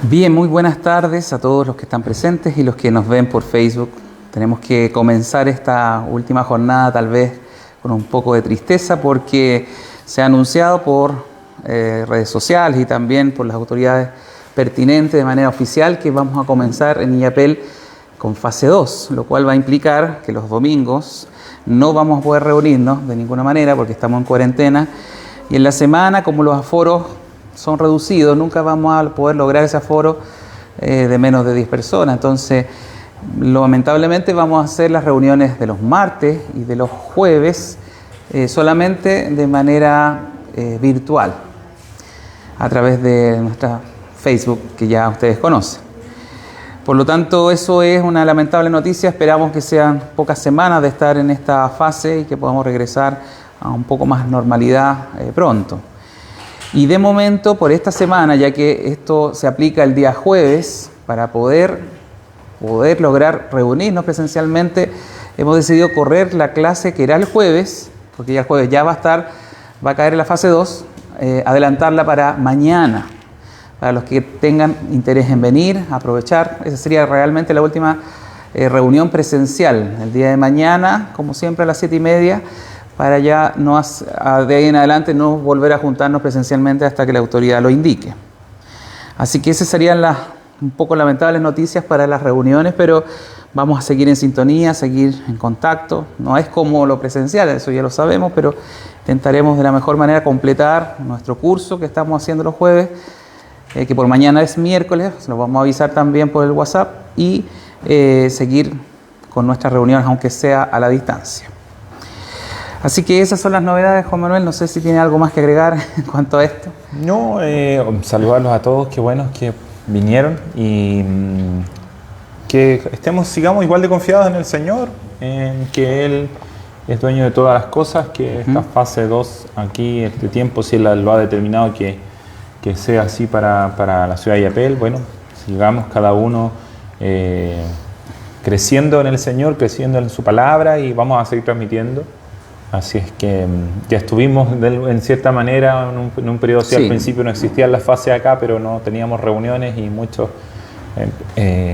Bien, muy buenas tardes a todos los que están presentes y los que nos ven por Facebook. Tenemos que comenzar esta última jornada tal vez con un poco de tristeza porque se ha anunciado por redes sociales y también por las autoridades pertinentes de manera oficial que vamos a comenzar en Illapel con fase 2, lo cual va a implicar que los domingos no vamos a poder reunirnos de ninguna manera porque estamos en cuarentena y en la semana, como los aforos son reducidos, nunca vamos a poder lograr ese aforo de menos de 10 personas. Entonces, lamentablemente vamos a hacer las reuniones de los martes y de los jueves solamente de manera virtual, a través de nuestra Facebook que ya ustedes conocen. Por lo tanto, eso es una lamentable noticia. Esperamos que sean pocas semanas de estar en esta fase y que podamos regresar a un poco más normalidad pronto. Y de momento, por esta semana, ya que esto se aplica el día jueves, para poder lograr reunirnos presencialmente, hemos decidido correr la clase que era el jueves, porque ya el jueves ya va a caer en la fase 2, adelantarla para mañana, para los que tengan interés en venir, aprovechar. Esa sería realmente la última reunión presencial, el día de mañana, como siempre a las 7:30, para ya de ahí en adelante no volver a juntarnos presencialmente hasta que la autoridad lo indique. Así que esas serían las un poco lamentables noticias para las reuniones, pero vamos a seguir en sintonía, seguir en contacto. No es como lo presencial, eso ya lo sabemos, pero intentaremos de la mejor manera completar nuestro curso que estamos haciendo los jueves, que por mañana es miércoles, lo vamos a avisar también por el WhatsApp, y seguir con nuestras reuniones, aunque sea a la distancia. Así que esas son las novedades, Juan Manuel. No sé si tiene algo más que agregar en cuanto a esto. No, saludarlos a todos, qué buenos que vinieron y que sigamos igual de confiados en el Señor, en que Él es dueño de todas las cosas, que esta fase 2 aquí, este tiempo, si Él lo ha determinado que sea así para la ciudad de Illapel. Bueno, sigamos cada uno creciendo en el Señor, creciendo en su palabra, y vamos a seguir transmitiendo. Así es que ya estuvimos en cierta manera en un periodo, sí, al principio no existían las fases acá, pero no teníamos reuniones y muchos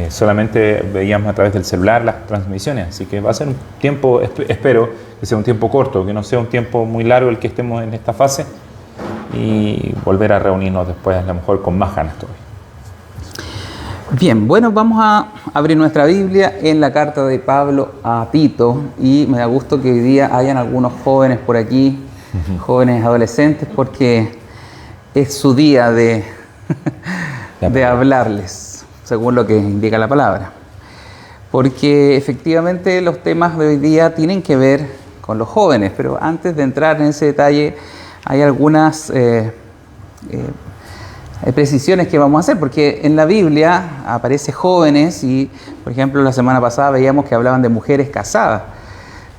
solamente veíamos a través del celular las transmisiones. Así que va a ser un tiempo, espero que sea un tiempo corto, que no sea un tiempo muy largo el que estemos en esta fase, y volver a reunirnos después, a lo mejor con más ganas todavía. Bien, bueno, vamos a abrir nuestra Biblia en la carta de Pablo a Tito, y me da gusto que hoy día hayan algunos jóvenes por aquí, jóvenes adolescentes, porque es su día de hablarles, según lo que indica la palabra. Porque efectivamente los temas de hoy día tienen que ver con los jóvenes, pero antes de entrar en ese detalle hay algunas precisiones que vamos a hacer, porque en la Biblia aparece jóvenes y, por ejemplo, la semana pasada veíamos que hablaban de mujeres casadas.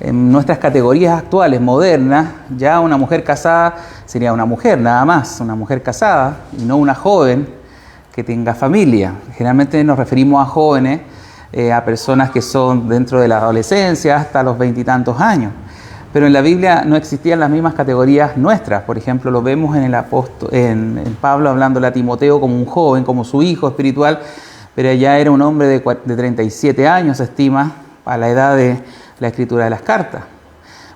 En nuestras categorías actuales, modernas, ya una mujer casada sería una mujer nada más, una mujer casada, y no una joven que tenga familia. Generalmente nos referimos a jóvenes, a personas que son dentro de la adolescencia hasta los 20 y tantos años. Pero en la Biblia no existían las mismas categorías nuestras. Por ejemplo, lo vemos en Pablo hablándole a Timoteo como un joven, como su hijo espiritual, pero ya era un hombre de 37 años, se estima, a la edad de la escritura de las cartas.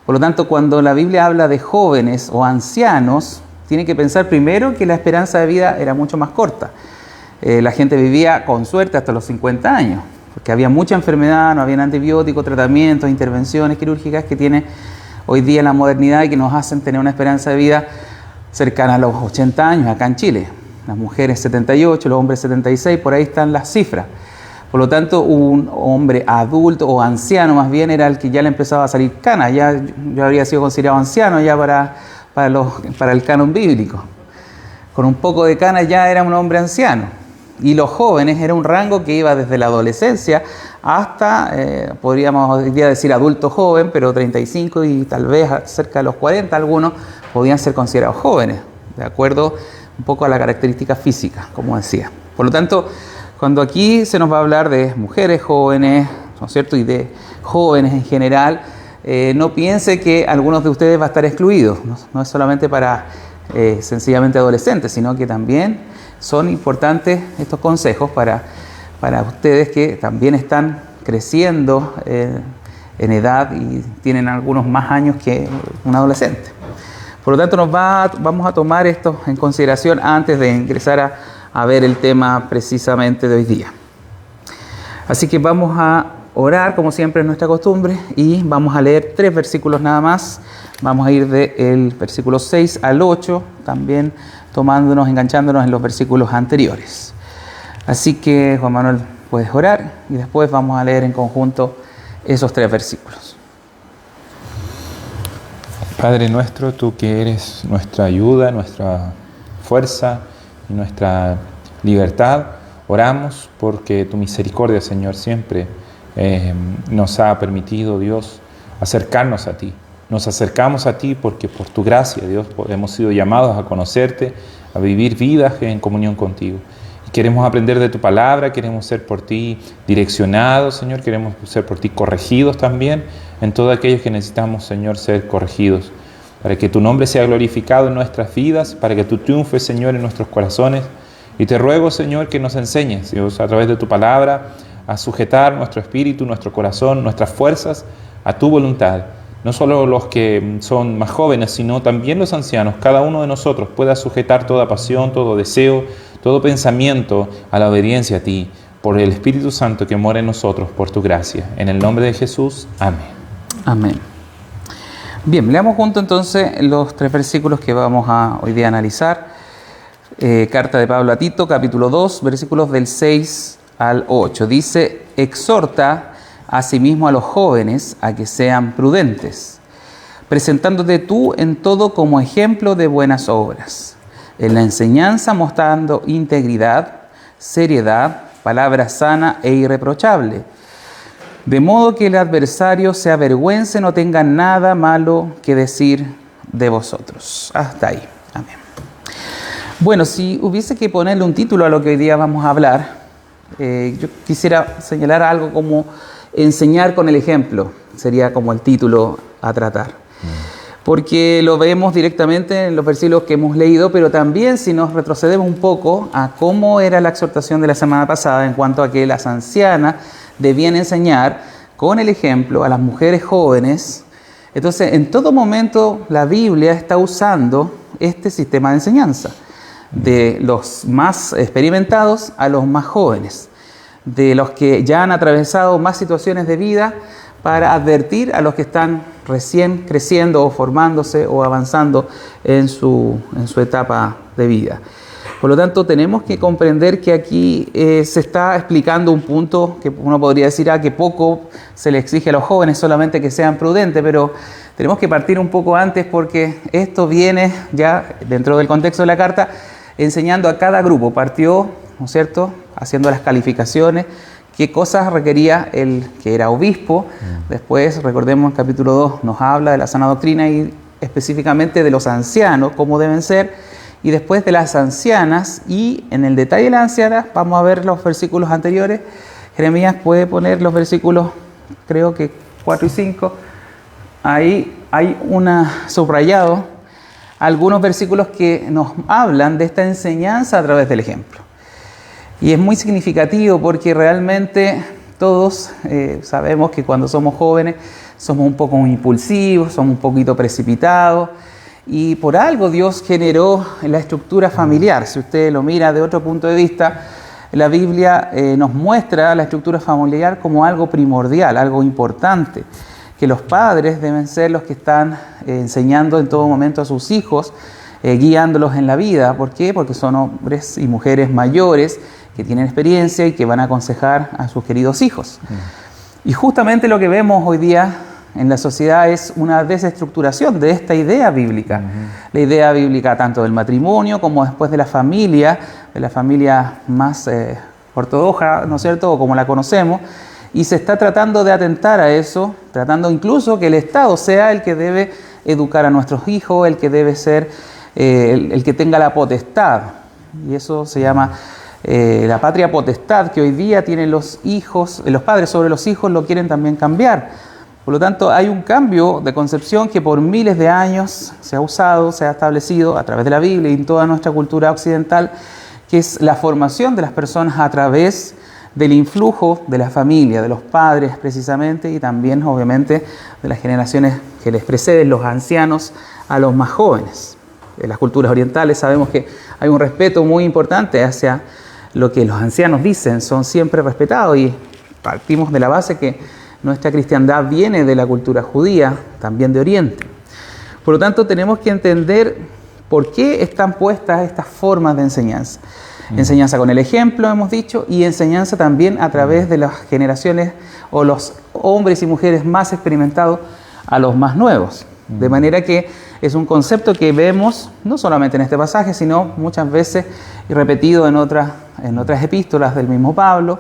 Por lo tanto, cuando la Biblia habla de jóvenes o ancianos, tiene que pensar primero que la esperanza de vida era mucho más corta. La gente vivía con suerte hasta los 50 años, porque había mucha enfermedad, no había antibióticos, tratamientos, intervenciones quirúrgicas que tiene hoy día en la modernidad y que nos hacen tener una esperanza de vida cercana a los 80 años acá en Chile. Las mujeres 78, los hombres 76, por ahí están las cifras. Por lo tanto, un hombre adulto o anciano más bien era el que ya le empezaba a salir canas, ya habría sido considerado anciano ya para el canon bíblico. Con un poco de canas ya era un hombre anciano. Y los jóvenes era un rango que iba desde la adolescencia hasta, podríamos hoy día decir adulto joven, pero 35 y tal vez cerca de los 40 algunos podían ser considerados jóvenes, de acuerdo un poco a la característica física, como decía. Por lo tanto, cuando aquí se nos va a hablar de mujeres jóvenes, ¿no es cierto?, y de jóvenes en general, no piense que algunos de ustedes va a estar excluidos, no es solamente para sencillamente adolescentes, sino que también son importantes estos consejos para ustedes que también están creciendo en edad y tienen algunos más años que un adolescente. Por lo tanto, vamos a tomar esto en consideración antes de ingresar a ver el tema precisamente de hoy día. Así que vamos a orar, como siempre es nuestra costumbre, y vamos a leer 3 versículos nada más. Vamos a ir del versículo 6 al 8, también enganchándonos en los versículos anteriores. Así que, Juan Manuel, puedes orar y después vamos a leer en conjunto esos 3 versículos. Padre nuestro, tú que eres nuestra ayuda, nuestra fuerza y nuestra libertad, oramos porque tu misericordia, Señor, siempre nos ha permitido, Dios, acercarnos a ti. Nos acercamos a ti porque por tu gracia, Dios, hemos sido llamados a conocerte, a vivir vidas en comunión contigo. Y queremos aprender de tu palabra, queremos ser por ti direccionados, Señor, queremos ser por ti corregidos también en todo aquello que necesitamos, Señor, ser corregidos, para que tu nombre sea glorificado en nuestras vidas, para que tú triunfes, Señor, en nuestros corazones. Y te ruego, Señor, que nos enseñes, Dios, a través de tu palabra, a sujetar nuestro espíritu, nuestro corazón, nuestras fuerzas a tu voluntad. No solo los que son más jóvenes, sino también los ancianos. Cada uno de nosotros pueda sujetar toda pasión, todo deseo, todo pensamiento a la obediencia a ti, por el Espíritu Santo que mora en nosotros, por tu gracia. En el nombre de Jesús, amén. Amén. Bien, leamos juntos entonces los 3 versículos que vamos a hoy día analizar. Carta de Pablo a Tito, capítulo 2, versículos del 6 al 8. Dice: exhorta asimismo a los jóvenes a que sean prudentes, presentándote tú en todo como ejemplo de buenas obras, en la enseñanza mostrando integridad, seriedad, palabra sana e irreprochable, de modo que el adversario se avergüence, no tenga nada malo que decir de vosotros. Hasta ahí. Amén. Bueno, si hubiese que ponerle un título a lo que hoy día vamos a hablar, yo quisiera señalar algo como enseñar con el ejemplo. Sería como el título a tratar. Porque lo vemos directamente en los versículos que hemos leído, pero también si nos retrocedemos un poco a cómo era la exhortación de la semana pasada en cuanto a que las ancianas debían enseñar con el ejemplo a las mujeres jóvenes. Entonces, en todo momento la Biblia está usando este sistema de enseñanza, de los más experimentados a los más jóvenes, de los que ya han atravesado más situaciones de vida, para advertir a los que están recién creciendo o formándose o avanzando en su etapa de vida. Por lo tanto, tenemos que comprender que aquí se está explicando un punto que uno podría decir que poco se le exige a los jóvenes, solamente que sean prudentes, pero tenemos que partir un poco antes porque esto viene ya dentro del contexto de la carta enseñando a cada grupo. Partió, ¿no es cierto?, haciendo las calificaciones, qué cosas requería el que era obispo. Después, recordemos, el capítulo 2 nos habla de la sana doctrina y específicamente de los ancianos, cómo deben ser, y después de las ancianas, y en el detalle de las ancianas vamos a ver los versículos anteriores. Jeremías puede poner los versículos, creo que 4 y 5, ahí hay subrayado algunos versículos que nos hablan de esta enseñanza a través del ejemplo. Y es muy significativo porque realmente todos sabemos que cuando somos jóvenes somos un poco impulsivos, somos un poquito precipitados, y por algo Dios generó la estructura familiar. Si usted lo mira de otro punto de vista, la Biblia nos muestra la estructura familiar como algo primordial, algo importante, que los padres deben ser los que están enseñando en todo momento a sus hijos, guiándolos en la vida. ¿Por qué? Porque son hombres y mujeres mayores que tienen experiencia y que van a aconsejar a sus queridos hijos. Y justamente lo que vemos hoy día en la sociedad es una desestructuración de esta idea bíblica. La idea bíblica tanto del matrimonio como después de la familia más ortodoxa, ¿no es cierto?, o como la conocemos, y se está tratando de atentar a eso, tratando incluso que el Estado sea el que debe educar a nuestros hijos, el que debe ser el que tenga la potestad. Y eso se llama la patria potestad, que hoy día tienen los padres sobre los hijos, lo quieren también cambiar. Por lo tanto, hay un cambio de concepción que por miles de años se ha usado, se ha establecido a través de la Biblia y en toda nuestra cultura occidental, que es la formación de las personas a través del influjo de la familia, de los padres precisamente, y también obviamente de las generaciones que les preceden, los ancianos, a los más jóvenes. En las culturas orientales sabemos que hay un respeto muy importante hacia lo que los ancianos dicen, son siempre respetados, y partimos de la base que nuestra cristiandad viene de la cultura judía, también de Oriente. Por lo tanto, tenemos que entender por qué están puestas estas formas de enseñanza. Enseñanza con el ejemplo, hemos dicho, y enseñanza también a través de las generaciones o los hombres y mujeres más experimentados a los más nuevos. De manera que es un concepto que vemos no solamente en este pasaje, sino muchas veces repetido en otras epístolas del mismo Pablo,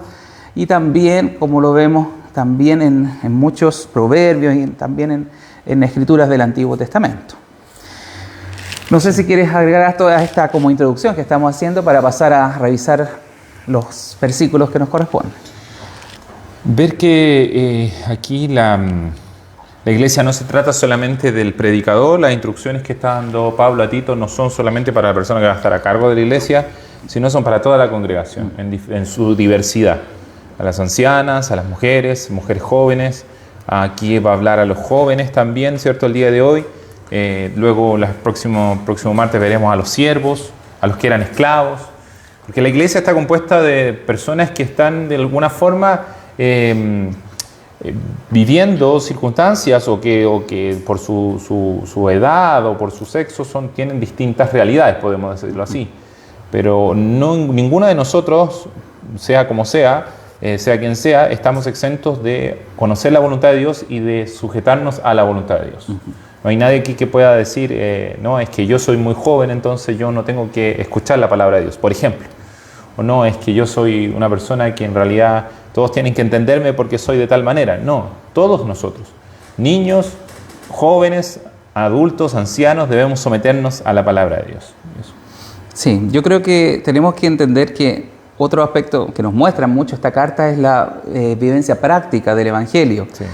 y también, como lo vemos, también en muchos proverbios y también en escrituras del Antiguo Testamento. No sé si quieres agregar toda esta como introducción que estamos haciendo para pasar a revisar los versículos que nos corresponden. Ver que aquí la iglesia no se trata solamente del predicador, las instrucciones que está dando Pablo a Tito no son solamente para la persona que va a estar a cargo de la iglesia, sino son para toda la congregación, en su diversidad. A las ancianas, a las mujeres jóvenes, aquí va a hablar a los jóvenes también, ¿cierto? El día de hoy. Luego, el próximo martes veremos a los siervos, a los que eran esclavos, porque la iglesia está compuesta de personas que están de alguna forma viviendo circunstancias o que por su edad o por su sexo tienen distintas realidades, podemos decirlo así. Pero ninguno de nosotros, sea como sea, sea quien sea, estamos exentos de conocer la voluntad de Dios y de sujetarnos a la voluntad de Dios. No hay nadie aquí que pueda decir, no, es que yo soy muy joven, entonces yo no tengo que escuchar la palabra de Dios, por ejemplo. O no, es que yo soy una persona que en realidad todos tienen que entenderme porque soy de tal manera. No, todos nosotros, niños, jóvenes, adultos, ancianos, debemos someternos a la palabra de Dios. Eso. Sí, yo creo que tenemos que entender que otro aspecto que nos muestra mucho esta carta es la vivencia práctica del Evangelio. Sí.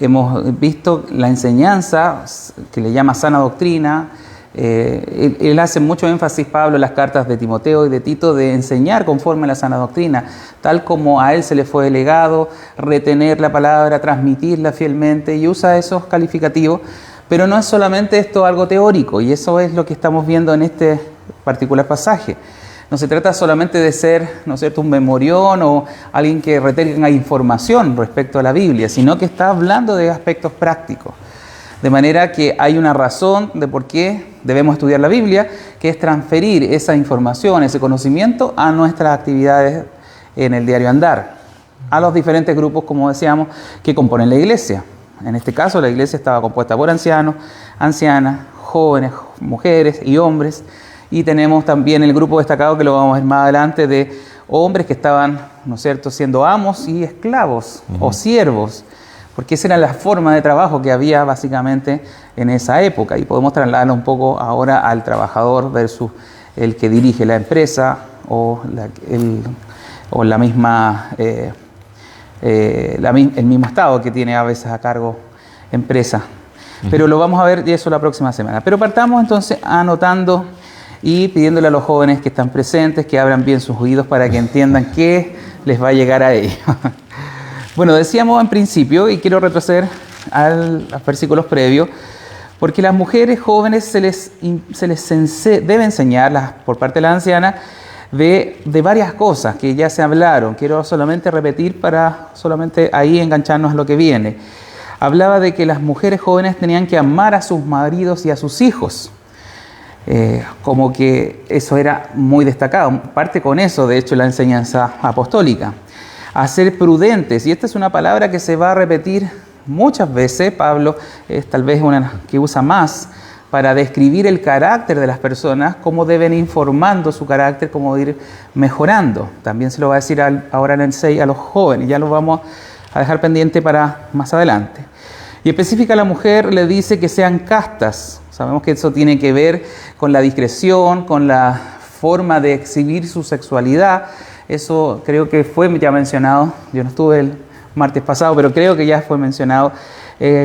Hemos visto la enseñanza que le llama sana doctrina. Él hace mucho énfasis, Pablo, en las cartas de Timoteo y de Tito, de enseñar conforme a la sana doctrina, tal como a él se le fue delegado, retener la palabra, transmitirla fielmente, y usa esos calificativos. Pero no es solamente esto algo teórico, y eso es lo que estamos viendo en este particular pasaje. No se trata solamente de ser, ¿no es cierto?, un memorión o alguien que retenga información respecto a la Biblia, sino que está hablando de aspectos prácticos. De manera que hay una razón de por qué debemos estudiar la Biblia, que es transferir esa información, ese conocimiento a nuestras actividades en el diario andar, a los diferentes grupos, como decíamos, que componen la iglesia. En este caso, la iglesia estaba compuesta por ancianos, ancianas, jóvenes, mujeres y hombres. Y tenemos también el grupo destacado, que lo vamos a ver más adelante, de hombres que estaban, ¿no es cierto?, siendo amos y esclavos o siervos, porque esa era la forma de trabajo que había básicamente en esa época. Y podemos trasladarlo un poco ahora al trabajador versus el que dirige la empresa o el mismo Estado que tiene a veces a cargo empresas. Pero lo vamos a ver y eso la próxima semana. Pero partamos entonces anotando y pidiéndole a los jóvenes que están presentes que abran bien sus oídos para que entiendan qué les va a llegar a ellos. Bueno, decíamos en principio, y quiero retroceder a los versículos previos, porque las mujeres jóvenes se les debe enseñar por parte de la anciana de varias cosas que ya se hablaron. Quiero solamente repetir para solamente ahí engancharnos a lo que viene. Hablaba de que las mujeres jóvenes tenían que amar a sus maridos y a sus hijos. Como que eso era muy destacado. Parte con eso, de hecho, la enseñanza apostólica. A ser prudentes, y esta es una palabra que se va a repetir muchas veces. Pablo es tal vez una que usa más para describir el carácter de las personas, cómo deben ir formando su carácter, cómo ir mejorando. También se lo va a decir ahora en el 6 a los jóvenes, ya lo vamos a dejar pendiente para más adelante. Y específica a la mujer le dice que sean castas. Sabemos que eso tiene que ver con la discreción, con la forma de exhibir su sexualidad. Eso creo que fue ya mencionado. Yo no estuve el martes pasado, pero creo que ya fue mencionado.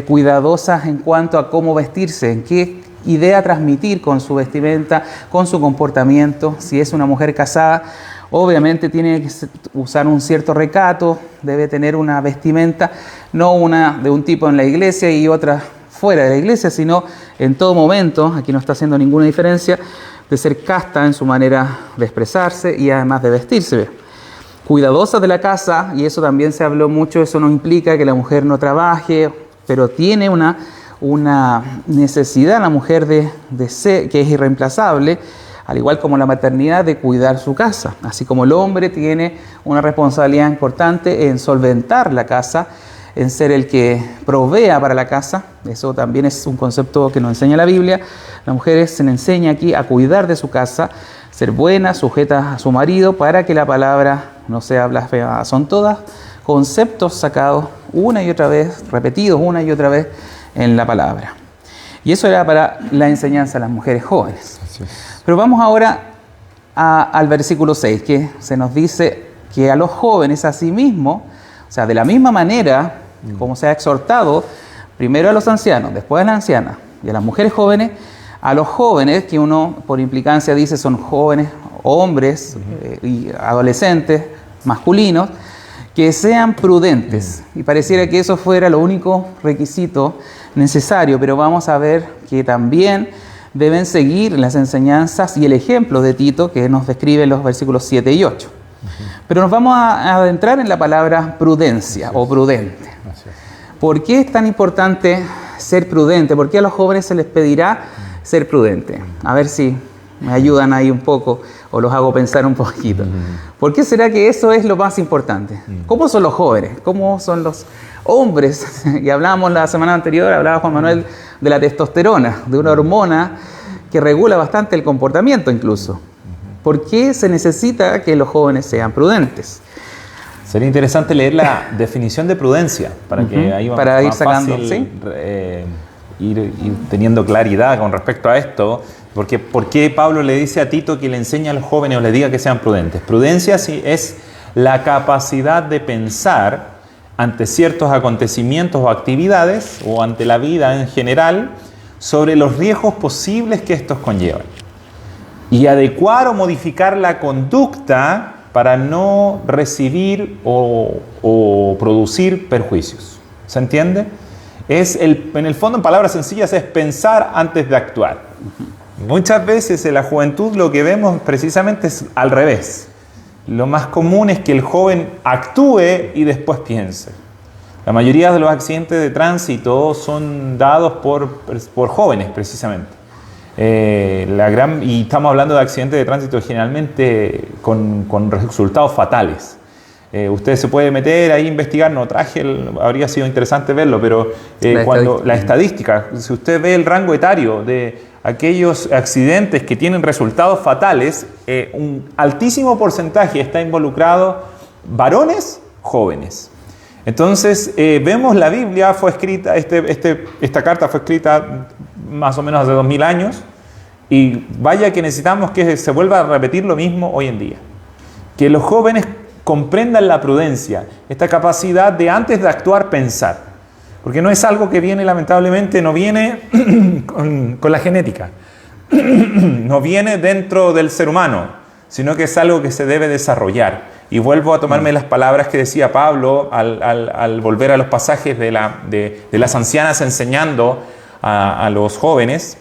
Cuidadosas en cuanto a cómo vestirse, en qué idea transmitir con su vestimenta, con su comportamiento. Si es una mujer casada, obviamente tiene que usar un cierto recato, debe tener una vestimenta, no una de un tipo en la iglesia y otra fuera de la iglesia, sino en todo momento, aquí no está haciendo ninguna diferencia, de ser casta en su manera de expresarse y además de vestirse. Cuidadosa de la casa, y eso también se habló mucho, eso no implica que la mujer no trabaje, pero tiene una necesidad la mujer de ser, que es irreemplazable, al igual como la maternidad, de cuidar su casa. Así como el hombre tiene una responsabilidad importante en solventar la casa, en ser el que provea para la casa. Eso también es un concepto que nos enseña la Biblia. La mujer se le enseña aquí a cuidar de su casa, ser buena, sujeta a su marido, para que la palabra no sea blasfemada. Son todas conceptos sacados una y otra vez, repetidos una y otra vez en la palabra. Y eso era para la enseñanza a las mujeres jóvenes. Pero vamos ahora al versículo 6, que se nos dice que a los jóvenes asimismo, o sea, de la misma manera como se ha exhortado primero a los ancianos, después a las ancianas y a las mujeres jóvenes, a los jóvenes, que uno por implicancia dice son jóvenes, hombres y adolescentes masculinos, que sean prudentes. Y pareciera que eso fuera lo único requisito necesario, pero vamos a ver que también deben seguir las enseñanzas y el ejemplo de Tito que nos describe en los versículos 7 y 8. Pero nos vamos a adentrar en la palabra prudencia o prudente. ¿Por qué es tan importante ser prudente? ¿Por qué a los jóvenes se les pedirá ser prudente? A ver si me ayudan ahí un poco o los hago pensar un poquito. ¿Por qué será que eso es lo más importante? ¿Cómo son los jóvenes? ¿Cómo son los hombres? Y hablábamos la semana anterior, hablaba Juan Manuel de la testosterona, de una hormona que regula bastante el comportamiento incluso. ¿Por qué se necesita que los jóvenes sean prudentes? Sería interesante leer la definición de prudencia para que ahí para ir sacando, fácil, ¿sí? Ir teniendo claridad con respecto a esto. Porque ¿por qué Pablo le dice a Tito que le enseñe a los jóvenes o le diga que sean prudentes? Prudencia sí es la capacidad de pensar ante ciertos acontecimientos o actividades o ante la vida en general sobre los riesgos posibles que estos conllevan y adecuar o modificar la conducta para no recibir o producir perjuicios. ¿Se entiende? En el fondo, en palabras sencillas, es pensar antes de actuar. Muchas veces en la juventud lo que vemos precisamente es al revés. Lo más común es que el joven actúe y después piense. La mayoría de los accidentes de tránsito son dados por jóvenes precisamente. Y estamos hablando de accidentes de tránsito generalmente con resultados fatales. Usted se puede meter ahí a investigar, no traje, habría sido interesante verlo, pero la estadística, si usted ve el rango etario de aquellos accidentes que tienen resultados fatales, un altísimo porcentaje está involucrado varones jóvenes. Entonces, vemos la Biblia, fue escrita, esta carta fue escrita más o menos hace 2000 años, y vaya que necesitamos que se vuelva a repetir lo mismo hoy en día. Que los jóvenes comprendan la prudencia, esta capacidad de antes de actuar pensar. Porque no es algo que viene, lamentablemente, no viene con la genética, no viene dentro del ser humano, sino que es algo que se debe desarrollar. Y vuelvo a tomarme las palabras que decía Pablo al volver a los pasajes de las ancianas enseñando a los jóvenes,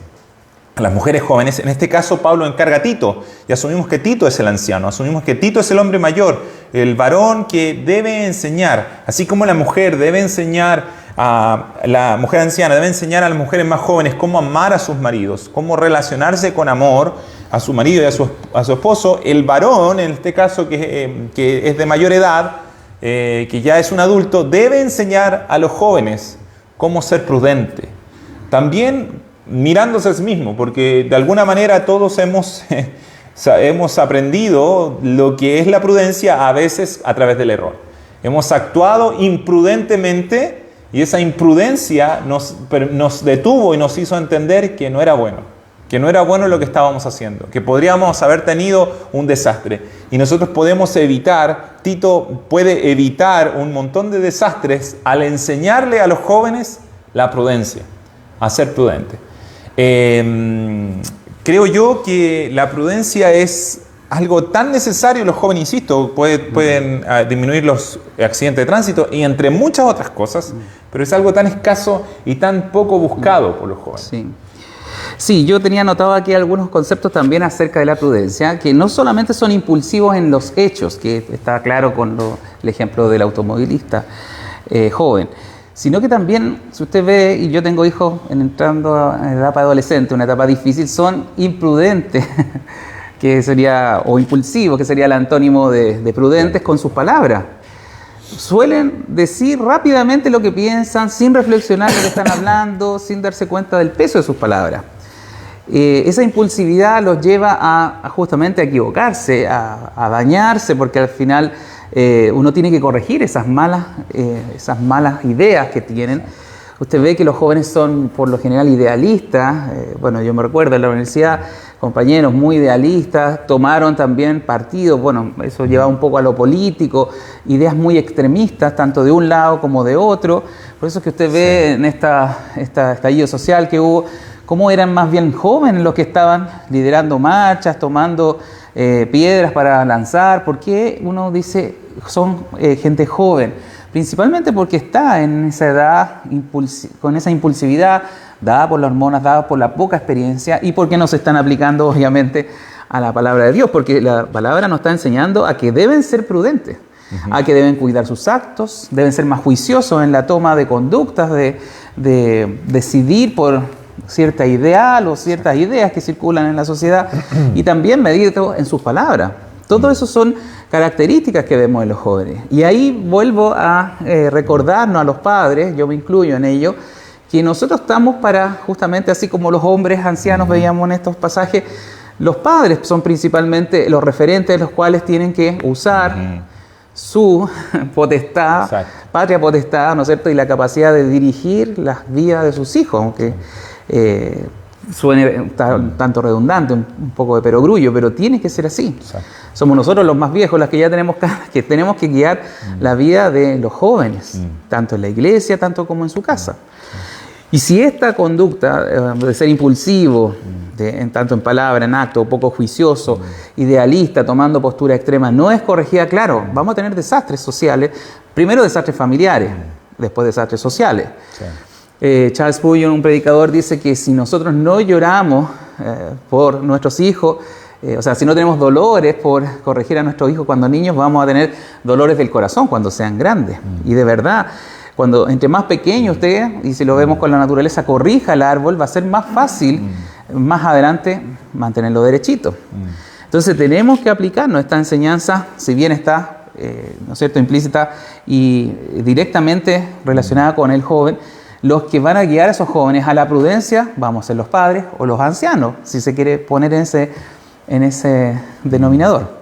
a las mujeres jóvenes. En este caso Pablo encarga a Tito, y asumimos que Tito es el anciano, asumimos que Tito es el hombre mayor, el varón que debe enseñar, así como la mujer debe enseñar la mujer anciana debe enseñar a las mujeres más jóvenes cómo amar a sus maridos, cómo relacionarse con amor a su marido y a su esposo. El varón, en este caso que es de mayor edad, que ya es un adulto, debe enseñar a los jóvenes cómo ser prudente. También mirándose a sí mismo, porque de alguna manera todos hemos aprendido lo que es la prudencia a veces a través del error. Hemos actuado imprudentemente y esa imprudencia nos detuvo y nos hizo entender que no era bueno lo que estábamos haciendo, que podríamos haber tenido un desastre. Y nosotros podemos Tito puede evitar un montón de desastres al enseñarle a los jóvenes la prudencia, a ser prudente. Creo yo que la prudencia es algo tan necesario. Los jóvenes, insisto, pueden disminuir los accidentes de tránsito y entre muchas otras cosas, pero es algo tan escaso y tan poco buscado por los jóvenes. Sí. Sí, yo tenía anotado aquí algunos conceptos también acerca de la prudencia, que no solamente son impulsivos en los hechos, que está claro con el ejemplo del automovilista joven, sino que también, si usted ve, y yo tengo hijos entrando en etapa adolescente, una etapa difícil, son imprudentes, que sería, o impulsivos, que sería el antónimo de prudentes con sus palabras. Suelen decir rápidamente lo que piensan, sin reflexionar lo que están hablando, sin darse cuenta del peso de sus palabras. Esa impulsividad los lleva a justamente a equivocarse, a dañarse, porque al final uno tiene que corregir esas malas ideas que tienen. Usted ve que los jóvenes son por lo general idealistas. Bueno, yo me recuerdo en la universidad, compañeros muy idealistas, tomaron también partido, bueno, eso lleva un poco a lo político, ideas muy extremistas, tanto de un lado como de otro. Por eso es que usted ve en esta estallido social que hubo, cómo eran más bien jóvenes los que estaban liderando marchas, tomando piedras para lanzar. ¿Por qué uno dice son gente joven? Principalmente porque está en esa edad con esa impulsividad dada por las hormonas, dada por la poca experiencia y porque no se están aplicando obviamente a la palabra de Dios, porque la palabra nos está enseñando a que deben ser prudentes, a que deben cuidar sus actos, deben ser más juiciosos en la toma de conductas, de decidir por cierta ideal o ciertas ideas que circulan en la sociedad y también medir en sus palabras. Todo eso son características que vemos en los jóvenes. Y ahí vuelvo a recordarnos a los padres, yo me incluyo en ello, que nosotros estamos para, justamente así como los hombres ancianos veíamos en estos pasajes, los padres son principalmente los referentes de los cuales tienen que usar su potestad, Exacto. patria potestad, ¿no es cierto?, y la capacidad de dirigir las vidas de sus hijos, aunque suene tanto redundante, un poco de perogrullo, pero tiene que ser así. Exacto. Somos nosotros los más viejos, las que ya tenemos que tenemos que guiar la vida de los jóvenes, tanto en la iglesia, tanto como en su casa. Y si esta conducta de ser impulsivo, tanto en palabra, en acto, poco juicioso, idealista, tomando postura extrema, no es corregida, claro, vamos a tener desastres sociales, primero desastres familiares, después desastres sociales. Sí. Charles Spurgeon, un predicador, dice que si nosotros no lloramos por nuestros hijos, o sea, si no tenemos dolores por corregir a nuestros hijos cuando niños, vamos a tener dolores del corazón cuando sean grandes. Y de verdad, cuando entre más pequeño usted, y si lo vemos con la naturaleza, corrija el árbol, va a ser más fácil más adelante mantenerlo derechito. Entonces tenemos que aplicarnos esta enseñanza, si bien está, ¿no es cierto?, implícita y directamente relacionada con el joven. Los que van a guiar a esos jóvenes a la prudencia vamos a ser los padres o los ancianos, si se quiere poner en ese denominador.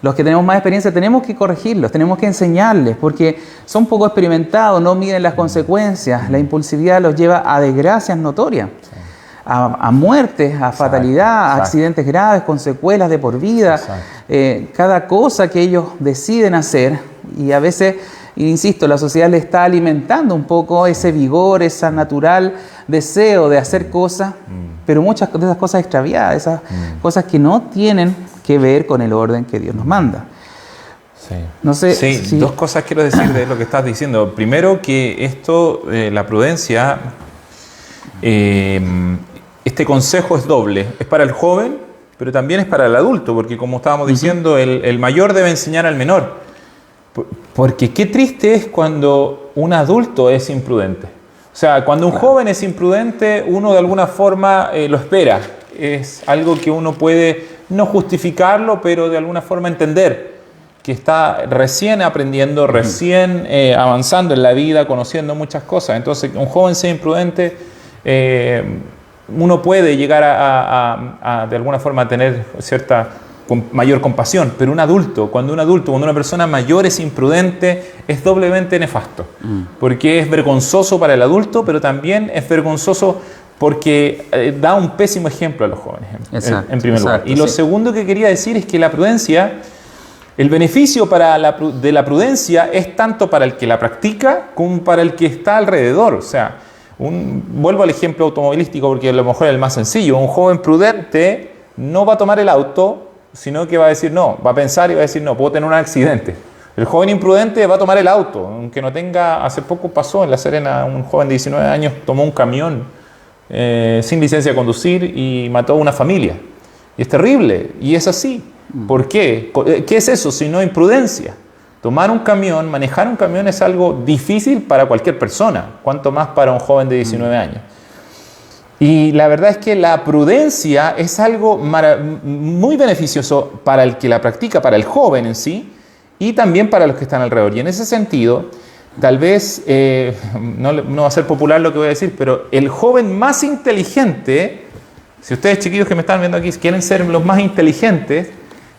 Los que tenemos más experiencia tenemos que corregirlos, tenemos que enseñarles, porque son poco experimentados, no miden las consecuencias. La impulsividad los lleva a desgracias notorias, a muertes, a fatalidad, a accidentes graves con secuelas de por vida. Cada cosa que ellos deciden hacer, y a veces, insisto, la sociedad le está alimentando un poco ese vigor, ese natural deseo de hacer cosas, pero muchas de esas cosas extraviadas, esas cosas que no tienen que ver con el orden que Dios nos manda. Sí. No sé, sí, dos cosas quiero decir de lo que estás diciendo. Primero, que esto, la prudencia, este consejo es doble. Es para el joven, pero también es para el adulto, porque como estábamos diciendo, el mayor debe enseñar al menor. Porque qué triste es cuando un adulto es imprudente. O sea, cuando un joven es imprudente, uno de alguna forma lo espera. Es algo que uno puede no justificarlo, pero de alguna forma entender que está recién aprendiendo, recién avanzando en la vida, conociendo muchas cosas. Entonces, un joven sea imprudente, uno puede llegar a de alguna forma a tener cierta mayor compasión, pero cuando una persona mayor es imprudente, es doblemente nefasto, porque es vergonzoso para el adulto, pero también es vergonzoso porque da un pésimo ejemplo a los jóvenes, en primer lugar. Y lo segundo que quería decir es que la prudencia, el beneficio de la prudencia es tanto para el que la practica como para el que está alrededor. O sea, Vuelvo al ejemplo automovilístico porque a lo mejor es el más sencillo. Un joven prudente no va a tomar el auto, sino que va a decir no, va a pensar y va a decir no, puedo tener un accidente. El joven imprudente va a tomar el auto, aunque no tenga, hace poco pasó en La Serena, un joven de 19 años tomó un camión sin licencia de conducir y mató a una familia. Y es terrible, y es así. ¿Por qué? ¿Qué es eso si no imprudencia? Tomar un camión, manejar un camión es algo difícil para cualquier persona, cuanto más para un joven de 19 años. Y la verdad es que la prudencia es algo muy beneficioso para el que la practica, para el joven en sí, y también para los que están alrededor. Y en ese sentido, tal vez, no va a ser popular lo que voy a decir, pero el joven más inteligente, si ustedes chiquillos que me están viendo aquí quieren ser los más inteligentes,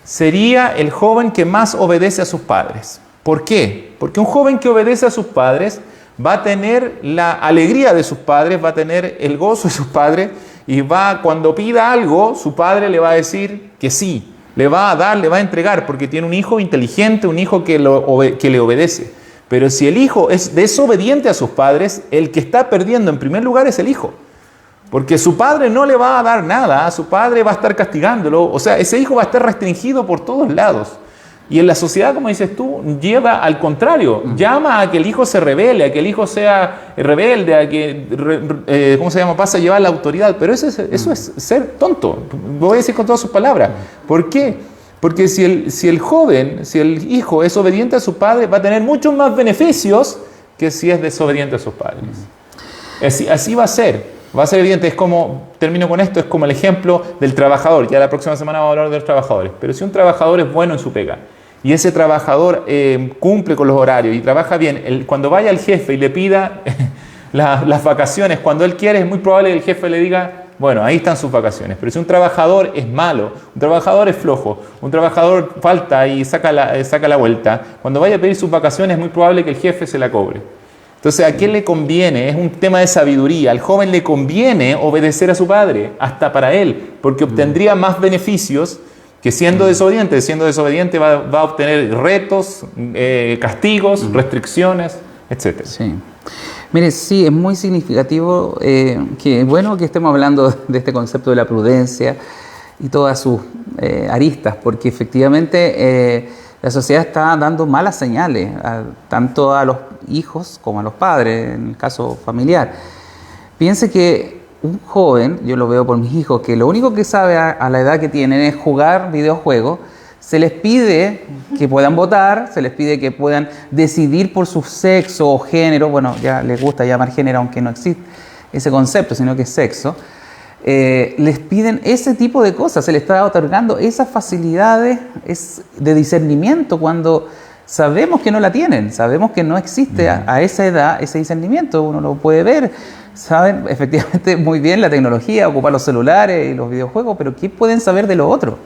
sería el joven que más obedece a sus padres. ¿Por qué? Porque un joven que obedece a sus padres va a tener la alegría de sus padres, va a tener el gozo de sus padres y cuando pida algo, su padre le va a decir que sí, le va a dar, le va a entregar, porque tiene un hijo inteligente, un hijo que le obedece. Pero si el hijo es desobediente a sus padres, el que está perdiendo en primer lugar es el hijo. Porque su padre no le va a dar nada, su padre va a estar castigándolo, o sea, ese hijo va a estar restringido por todos lados. Y en la sociedad, como dices tú, lleva al contrario, llama a que el hijo se rebele, a que el hijo sea rebelde, a que, pasa a llevar la autoridad. Pero eso es ser tonto, lo voy a decir con todas sus palabras. ¿Por qué? Porque si el hijo es obediente a su padre, va a tener muchos más beneficios que si es desobediente a sus padres. Así va a ser. Va a ser evidente, termino con esto, es como el ejemplo del trabajador. Ya la próxima semana vamos a hablar de los trabajadores. Pero si un trabajador es bueno en su pega y ese trabajador cumple con los horarios y trabaja bien, cuando vaya el jefe y le pida las vacaciones, cuando él quiere, es muy probable que el jefe le diga, bueno, ahí están sus vacaciones. Pero si un trabajador es malo, un trabajador es flojo, un trabajador falta y saca la vuelta, cuando vaya a pedir sus vacaciones es muy probable que el jefe se la cobre. Entonces, ¿a quién le conviene? Es un tema de sabiduría. Al joven le conviene obedecer a su padre, hasta para él, porque obtendría más beneficios que siendo desobediente. Siendo desobediente va a obtener retos, castigos, restricciones, etc. Sí. Mire, sí, es muy significativo que estemos hablando de este concepto de la prudencia y todas sus aristas, porque efectivamente la sociedad está dando malas señales, tanto a los hijos como a los padres, en el caso familiar. Piense que un joven, yo lo veo por mis hijos, que lo único que sabe a la edad que tienen es jugar videojuegos, se les pide que puedan votar, se les pide que puedan decidir por su sexo o género, bueno, ya les gusta llamar género aunque no existe ese concepto, sino que es sexo. Les piden ese tipo de cosas, se les está otorgando esas facilidades de discernimiento cuando sabemos que no la tienen, sabemos que no existe a esa edad ese discernimiento, uno lo puede ver, saben efectivamente muy bien la tecnología, ocupar los celulares y los videojuegos, pero ¿qué pueden saber de lo otro?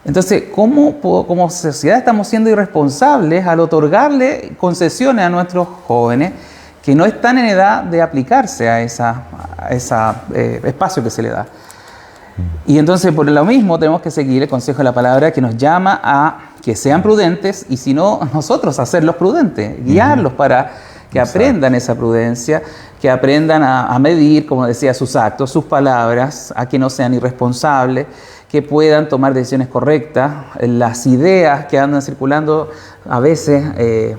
Entonces, como sociedad estamos siendo irresponsables al otorgarle concesiones a nuestros jóvenes que no están en edad de aplicarse a ese espacio que se le da. Y entonces, por lo mismo, tenemos que seguir el consejo de la palabra que nos llama a que sean prudentes y, si no, nosotros hacerlos prudentes, guiarlos para que aprendan esa prudencia, que aprendan a medir, como decía, sus actos, sus palabras, a que no sean irresponsables, que puedan tomar decisiones correctas. Las ideas que andan circulando a veces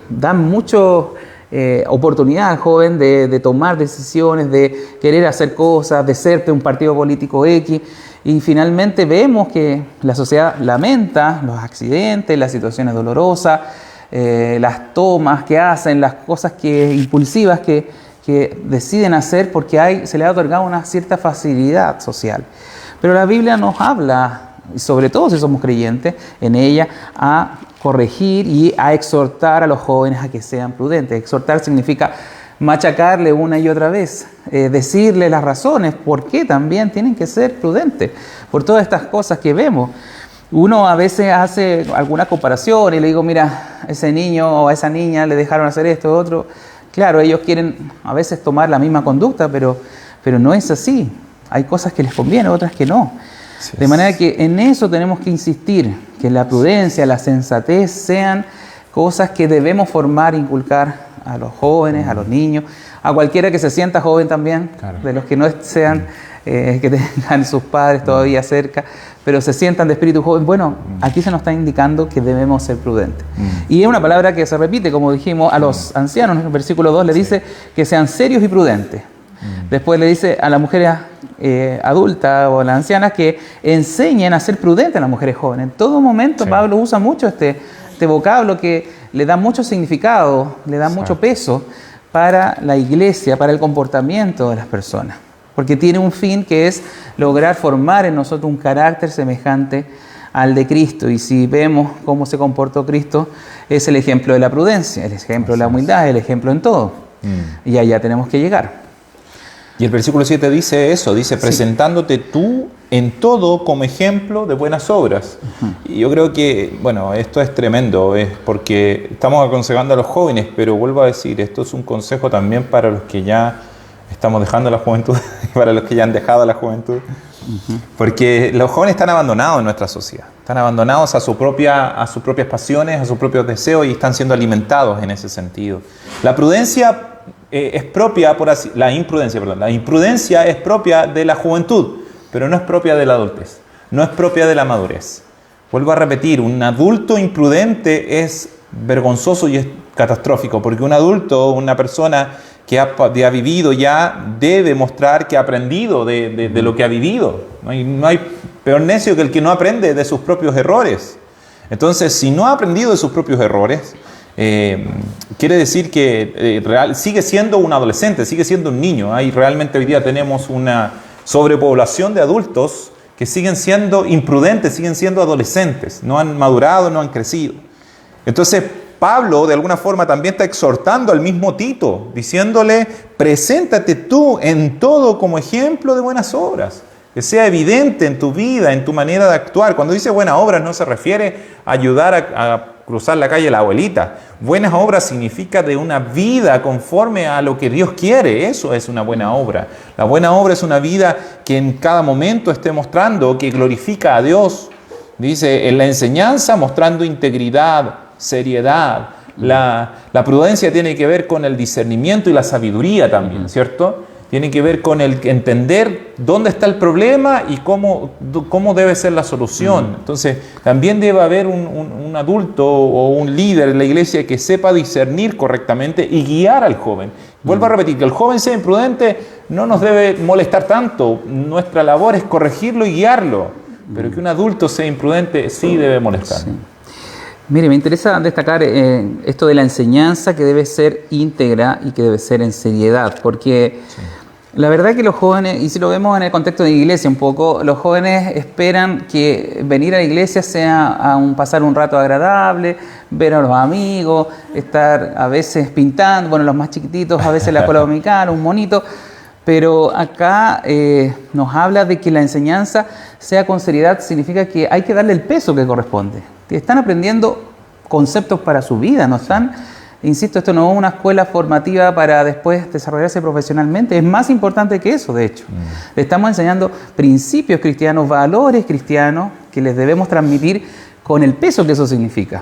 dan mucho oportunidad al joven de tomar decisiones, de querer hacer cosas, de ser de un partido político X, y finalmente vemos que la sociedad lamenta los accidentes, las situaciones dolorosas, las tomas que hacen, las cosas impulsivas que deciden hacer porque se les ha otorgado una cierta facilidad social. Pero la Biblia nos habla, y sobre todo si somos creyentes, en ella a corregir y a exhortar a los jóvenes a que sean prudentes. Exhortar significa machacarle una y otra vez, decirle las razones por qué también tienen que ser prudentes por todas estas cosas que vemos. Uno a veces hace alguna comparación y le digo, mira, a ese niño o a esa niña le dejaron hacer esto o otro. Claro, ellos quieren a veces tomar la misma conducta, pero no es así. Hay cosas que les convienen, otras que no. De manera que en eso tenemos que insistir, que la prudencia, la sensatez sean cosas que debemos formar, inculcar a los jóvenes, a los niños, a cualquiera que se sienta joven también, Claro. de los que no sean, que tengan sus padres todavía cerca, pero se sientan de espíritu joven. Bueno, aquí se nos está indicando que debemos ser prudentes. Y es una palabra que se repite, como dijimos, a los ancianos. En el versículo 2 le dice que sean serios y prudentes. Después le dice a las mujeres adultas o a las ancianas que enseñen a ser prudentes a las mujeres jóvenes. En todo momento Sí. Pablo usa mucho este vocablo que le da mucho significado, le da mucho peso para la iglesia, para el comportamiento de las personas. Porque tiene un fin que es lograr formar en nosotros un carácter semejante al de Cristo. Y si vemos cómo se comportó Cristo, es el ejemplo de la prudencia, el ejemplo de la humildad, el ejemplo en todo. Y allá tenemos que llegar. Y el versículo 7 dice eso, dice, presentándote tú en todo como ejemplo de buenas obras. Y yo creo que, bueno, esto es tremendo, es porque estamos aconsejando a los jóvenes, pero vuelvo a decir, esto es un consejo también para los que ya estamos dejando la juventud y para los que ya han dejado la juventud. Porque los jóvenes están abandonados en nuestra sociedad, están abandonados a sus propias pasiones, a sus propios deseos y están siendo alimentados en ese sentido. La prudencia es propia, la imprudencia es propia de la juventud, pero no es propia de la adultez, no es propia de la madurez. Vuelvo a repetir, un adulto imprudente es vergonzoso y es catastrófico, porque un adulto, una persona que ha vivido ya, debe mostrar que ha aprendido de lo que ha vivido. No hay peor necio que el que no aprende de sus propios errores. Entonces, si no ha aprendido de sus propios errores, quiere decir que sigue siendo un adolescente, sigue siendo un niño. Realmente hoy día tenemos una sobrepoblación de adultos que siguen siendo imprudentes, siguen siendo adolescentes, no han madurado, no han crecido. Entonces Pablo de alguna forma también está exhortando al mismo Tito, diciéndole, preséntate tú en todo como ejemplo de buenas obras, que sea evidente en tu vida, en tu manera de actuar. Cuando dice buenas obras no se refiere a ayudar a cruzar la calle a la abuelita. Buenas obras significa de una vida conforme a lo que Dios quiere. Eso es una buena obra. La buena obra es una vida que en cada momento esté mostrando que glorifica a Dios. Dice, en la enseñanza mostrando integridad, seriedad. La prudencia tiene que ver con el discernimiento y la sabiduría también, ¿cierto? Tiene que ver con el entender dónde está el problema y cómo debe ser la solución. Entonces, también debe haber un adulto o un líder en la iglesia que sepa discernir correctamente y guiar al joven. Vuelvo a repetir, que el joven sea imprudente no nos debe molestar tanto. Nuestra labor es corregirlo y guiarlo. Pero que un adulto sea imprudente sí debe molestar. Sí. Mire, me interesa destacar esto de la enseñanza que debe ser íntegra y que debe ser en seriedad, porque la verdad que los jóvenes, y si lo vemos en el contexto de iglesia un poco, los jóvenes esperan que venir a la iglesia sea pasar un rato agradable, ver a los amigos, estar a veces pintando, bueno, los más chiquititos a veces la escuela dominical, un monito, pero acá nos habla de que la enseñanza sea con seriedad, significa que hay que darle el peso que corresponde. Están aprendiendo conceptos para su vida, no están, insisto, esto no es una escuela formativa para después desarrollarse profesionalmente, es más importante que eso, de hecho. Le estamos enseñando principios cristianos, valores cristianos que les debemos transmitir con el peso que eso significa.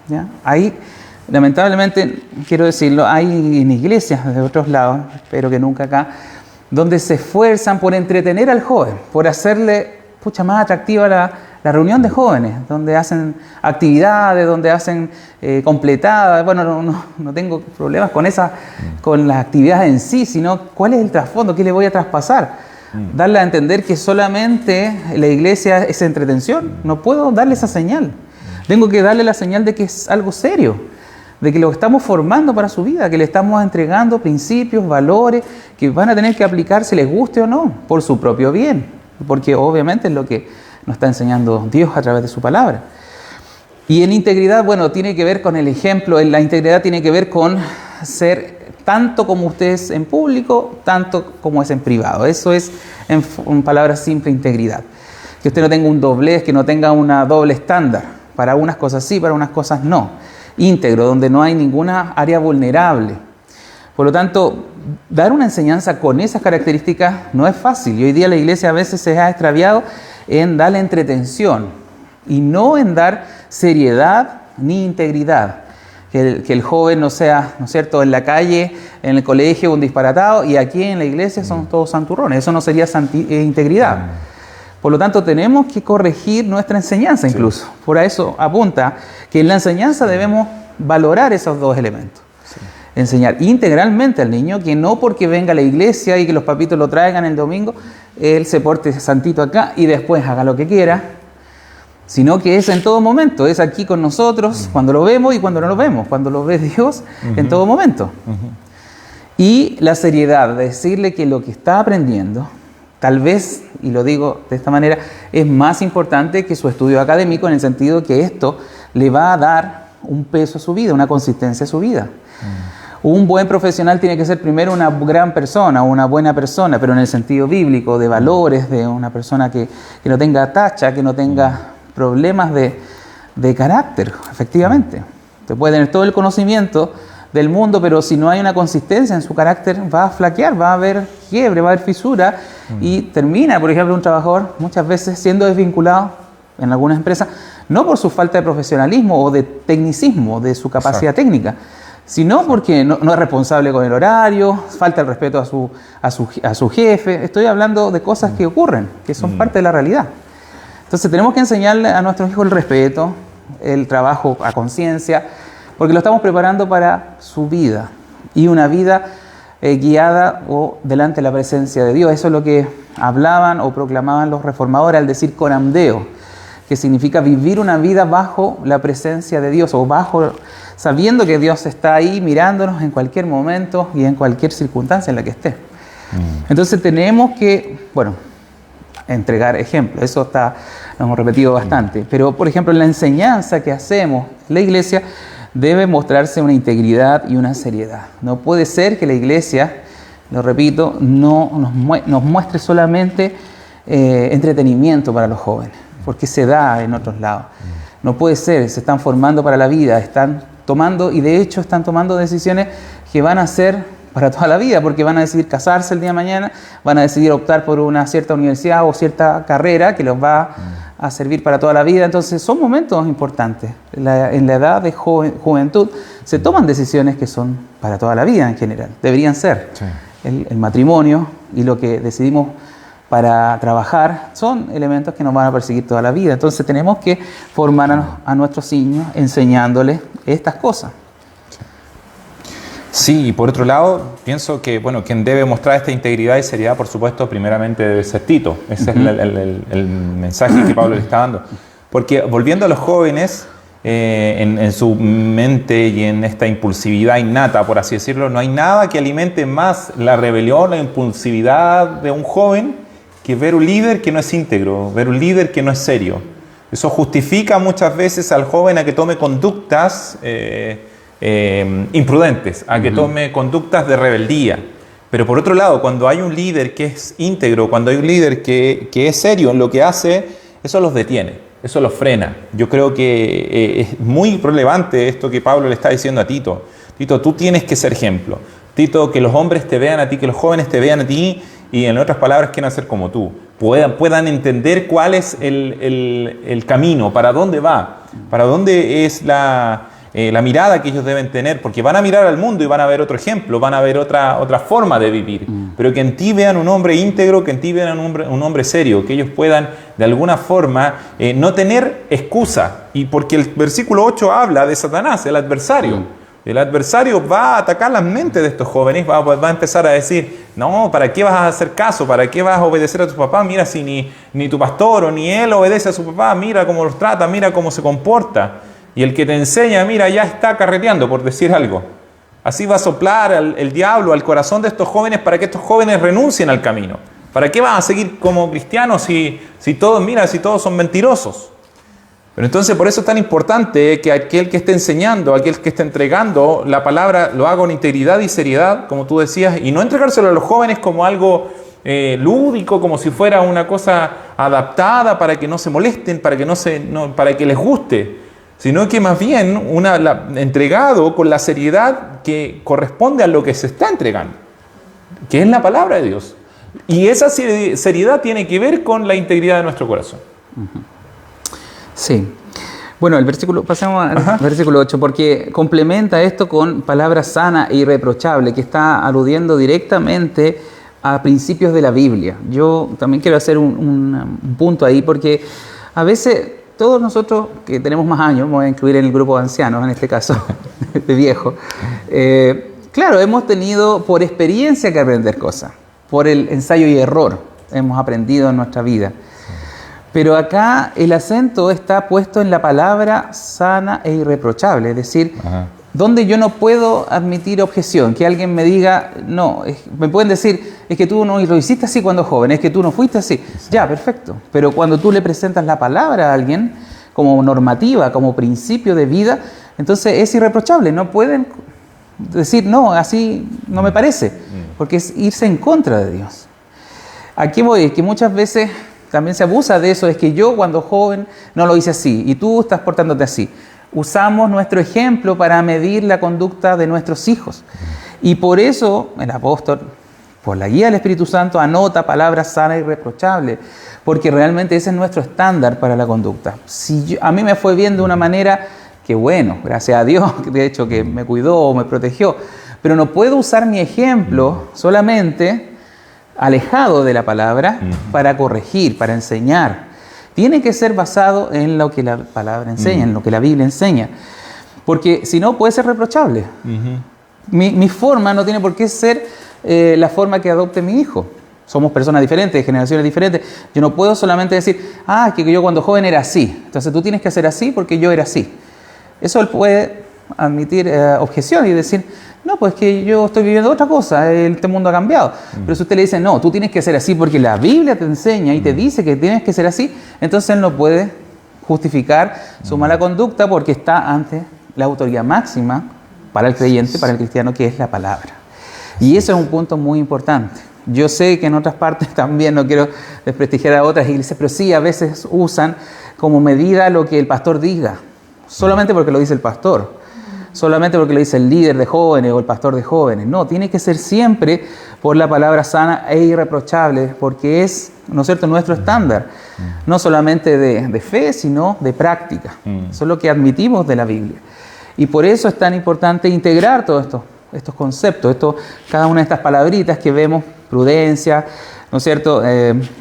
¿Ya? Ahí, lamentablemente, quiero decirlo, hay en iglesias de otros lados, espero que nunca acá, donde se esfuerzan por entretener al joven, por hacerle más atractiva la reunión de jóvenes, donde hacen actividades, donde hacen completadas. Bueno, no tengo problemas con las actividades en sí, sino cuál es el trasfondo, qué le voy a traspasar. Darle a entender que solamente la iglesia es entretención. No puedo darle esa señal. Tengo que darle la señal de que es algo serio, de que lo estamos formando para su vida, que le estamos entregando principios, valores, que van a tener que aplicarse, les guste o no, por su propio bien, porque obviamente es lo que nos está enseñando Dios a través de su palabra. Y en integridad, bueno, tiene que ver con el ejemplo, la integridad tiene que ver con ser tanto como usted es en público, tanto como es en privado. Eso es, en palabras simples, integridad. Que usted no tenga un doblez, que no tenga una doble estándar. Para unas cosas sí, para unas cosas no. Íntegro, donde no hay ninguna área vulnerable. Por lo tanto, dar una enseñanza con esas características no es fácil. Y hoy día la iglesia a veces se ha extraviado en darle entretención y no en dar seriedad ni integridad. que el joven no sea, ¿no es cierto?, en la calle, en el colegio, un disparatado, y aquí en la iglesia son todos santurrones. Eso no sería integridad. Por lo tanto, tenemos que corregir nuestra enseñanza incluso. Sí. Por eso apunta que en la enseñanza debemos valorar esos dos elementos. Sí. Enseñar integralmente al niño, que no porque venga a la iglesia y que los papitos lo traigan el domingo, él se porte santito acá y después haga lo que quiera, sino que es en todo momento, es aquí con nosotros, cuando lo vemos y cuando no lo vemos, cuando lo ve Dios, en todo momento. Y la seriedad de decirle que lo que está aprendiendo, tal vez, y lo digo de esta manera, es más importante que su estudio académico, en el sentido que esto le va a dar un peso a su vida, una consistencia a su vida. Un buen profesional tiene que ser primero una gran persona, una buena persona, pero en el sentido bíblico, de valores, de una persona que no tenga tacha, que no tenga problemas de carácter, efectivamente. Usted puede tener todo el conocimiento del mundo, pero si no hay una consistencia en su carácter, va a flaquear, va a haber quiebre, va a haber fisura y termina, por ejemplo, un trabajador muchas veces siendo desvinculado en algunas empresas, no por su falta de profesionalismo o de tecnicismo, de su capacidad técnica, sino porque no es responsable con el horario, falta el respeto a su jefe. Estoy hablando de cosas que ocurren, que son parte de la realidad. Entonces tenemos que enseñarle a nuestros hijos el respeto, el trabajo a conciencia, porque lo estamos preparando para su vida, y una vida guiada o delante de la presencia de Dios. Eso es lo que hablaban o proclamaban los reformadores al decir coramdeo, que significa vivir una vida bajo la presencia de Dios, o sabiendo que Dios está ahí mirándonos en cualquier momento y en cualquier circunstancia en la que esté. Entonces tenemos que, entregar ejemplos. Eso lo hemos repetido bastante. Pero, por ejemplo, en la enseñanza que hacemos en la iglesia debe mostrarse una integridad y una seriedad. No puede ser que la iglesia, lo repito, no nos muestre solamente entretenimiento para los jóvenes, porque se da en otros lados. No puede ser, se están formando para la vida, están tomando, y de hecho están tomando decisiones que van a ser para toda la vida, porque van a decidir casarse el día de mañana, van a decidir optar por una cierta universidad o cierta carrera que los va a servir para toda la vida. Entonces son momentos importantes. En la edad de juventud se toman decisiones que son para toda la vida en general, deberían ser. Sí. El matrimonio y lo que decidimos para trabajar son elementos que nos van a perseguir toda la vida. Entonces tenemos que formar a nuestros niños enseñándoles estas cosas. Sí, y por otro lado, pienso que quien debe mostrar esta integridad y seriedad, por supuesto, primeramente debe ser Tito. Ese es el mensaje que Pablo le está dando. Porque volviendo a los jóvenes, en su mente y en esta impulsividad innata, por así decirlo, no hay nada que alimente más la rebelión, la impulsividad de un joven que ver un líder que no es íntegro, ver un líder que no es serio. Eso justifica muchas veces al joven a que tome conductas imprudentes, a que tome conductas de rebeldía. Pero por otro lado, cuando hay un líder que es íntegro, cuando hay un líder que es serio en lo que hace, eso los detiene, eso los frena. Yo creo que es muy relevante esto que Pablo le está diciendo a Tito. Tito, tú tienes que ser ejemplo. Tito, que los hombres te vean a ti, que los jóvenes te vean a ti, y en otras palabras quieran ser como tú, puedan entender cuál es el camino, para dónde va, para dónde es la mirada que ellos deben tener, porque van a mirar al mundo y van a ver otro ejemplo, van a ver otra forma de vivir, pero que en ti vean un hombre íntegro, que en ti vean un hombre serio, que ellos puedan de alguna forma no tener excusa, y porque el versículo 8 habla de Satanás, el adversario. El adversario va a atacar las mentes de estos jóvenes, va a empezar a decir, no, ¿para qué vas a hacer caso? ¿Para qué vas a obedecer a tu papá? Mira, si ni tu pastor o ni él obedece a su papá, mira cómo los trata, mira cómo se comporta. Y el que te enseña, mira, ya está carreteando, por decir algo. Así va a soplar el diablo al corazón de estos jóvenes para que estos jóvenes renuncien al camino. ¿Para qué van a seguir como cristianos si todos son mentirosos? Pero entonces por eso es tan importante que aquel que esté enseñando, aquel que esté entregando la palabra, lo haga con integridad y seriedad, como tú decías, y no entregárselo a los jóvenes como algo lúdico, como si fuera una cosa adaptada para que no se molesten, para que les guste, sino que más bien entregado con la seriedad que corresponde a lo que se está entregando, que es la palabra de Dios. Y esa seriedad tiene que ver con la integridad de nuestro corazón. Sí. Bueno, pasemos al versículo 8, porque complementa esto con palabra sana e irreprochable, que está aludiendo directamente a principios de la Biblia. Yo también quiero hacer un punto ahí, porque a veces todos nosotros que tenemos más años, me voy a incluir en el grupo de ancianos, en este caso, de viejos, claro, hemos tenido por experiencia que aprender cosas, por el ensayo y error hemos aprendido en nuestra vida. Pero acá el acento está puesto en la palabra sana e irreprochable, es decir, donde yo no puedo admitir objeción, que alguien me diga, no, me pueden decir, es que tú no lo hiciste así cuando joven, es que tú no fuiste así. Sí. Ya, perfecto. Pero cuando tú le presentas la palabra a alguien como normativa, como principio de vida, entonces es irreprochable. No pueden decir, no, así no me parece, porque es irse en contra de Dios. Aquí voy, es que muchas veces también se abusa de eso, es que yo cuando joven no lo hice así y tú estás portándote así. Usamos nuestro ejemplo para medir la conducta de nuestros hijos. Y por eso el apóstol, por la guía del Espíritu Santo, anota palabras sanas y irreprochables, porque realmente ese es nuestro estándar para la conducta. Si a mí me fue bien de una manera, que bueno, gracias a Dios, de hecho que me cuidó o me protegió, pero no puedo usar mi ejemplo solamente alejado de la palabra para corregir, para enseñar. Tiene que ser basado en lo que la palabra enseña, en lo que la Biblia enseña. Porque si no, puede ser reprochable. Mi forma no tiene por qué ser la forma que adopte mi hijo. Somos personas diferentes, de generaciones diferentes. Yo no puedo solamente decir, que yo cuando joven era así. Entonces tú tienes que hacer así porque yo era así. Eso él puede admitir objeción y decir, no, pues que yo estoy viviendo otra cosa, este mundo ha cambiado. Pero si usted le dice, no, tú tienes que ser así porque la Biblia te enseña y te dice que tienes que ser así, entonces él no puede justificar su mala conducta porque está ante la autoridad máxima para el creyente, para el cristiano, que es la palabra. Y eso es un punto muy importante. Yo sé que en otras partes también, no quiero desprestigiar a otras iglesias, pero sí a veces usan como medida lo que el pastor diga, solamente porque lo dice el pastor. Solamente porque lo dice el líder de jóvenes o el pastor de jóvenes. No, tiene que ser siempre por la palabra sana e irreprochable, porque es, ¿no es cierto?, nuestro estándar. No solamente de fe, sino de práctica. Eso es lo que admitimos de la Biblia. Y por eso es tan importante integrar todos estos conceptos, cada una de estas palabritas que vemos, prudencia, ¿no es cierto?,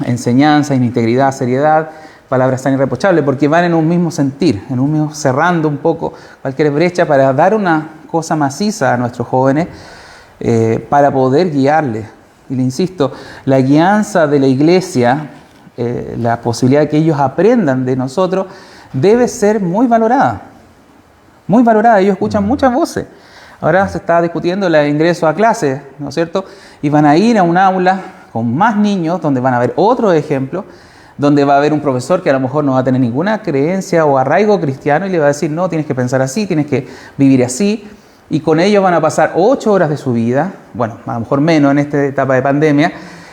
enseñanza, integridad, seriedad, palabras tan irreprochables, porque van en un mismo sentir, en un mismo, cerrando un poco cualquier brecha para dar una cosa maciza a nuestros jóvenes, para poder guiarles. Y le insisto, la guianza de la iglesia, la posibilidad de que ellos aprendan de nosotros, debe ser muy valorada. Muy valorada. Ellos escuchan muchas voces. Ahora se está discutiendo el ingreso a clases, ¿no es cierto? Y van a ir a un aula con más niños, donde van a ver otros ejemplos, donde va a haber un profesor que a lo mejor no va a tener ninguna creencia o arraigo cristiano y le va a decir, no, tienes que pensar así, tienes que vivir así. Y con ellos van a pasar 8 horas de su vida, bueno, a lo mejor menos en esta etapa de pandemia,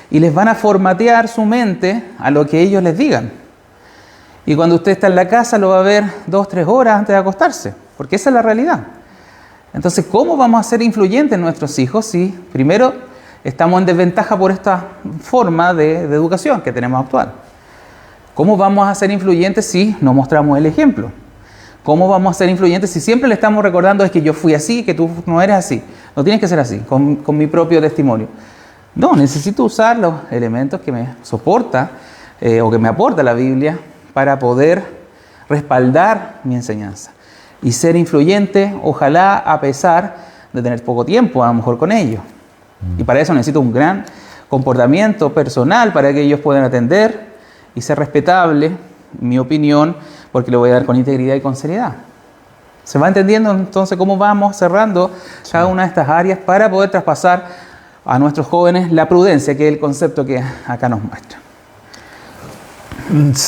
y les van a formatear su mente a lo que ellos les digan. Y cuando usted está en la casa lo va a ver 2-3 horas antes de acostarse, porque esa es la realidad. Entonces, ¿cómo vamos a ser influyentes en nuestros hijos si primero estamos en desventaja por esta forma de educación que tenemos actual? ¿Cómo vamos a ser influyentes si no mostramos el ejemplo? ¿Cómo vamos a ser influyentes si siempre le estamos recordando es que yo fui así, que tú no eres así? No tienes que ser así, con mi propio testimonio. No, necesito usar los elementos que me soporta o que me aporta la Biblia para poder respaldar mi enseñanza. Y ser influyente, ojalá a pesar de tener poco tiempo, a lo mejor con ellos. Y para eso necesito un gran comportamiento personal para que ellos puedan atender y ser respetable, mi opinión, porque lo voy a dar con integridad y con seriedad. ¿Se va entendiendo entonces cómo vamos cerrando cada una de estas áreas para poder traspasar a nuestros jóvenes la prudencia, que es el concepto que acá nos muestra?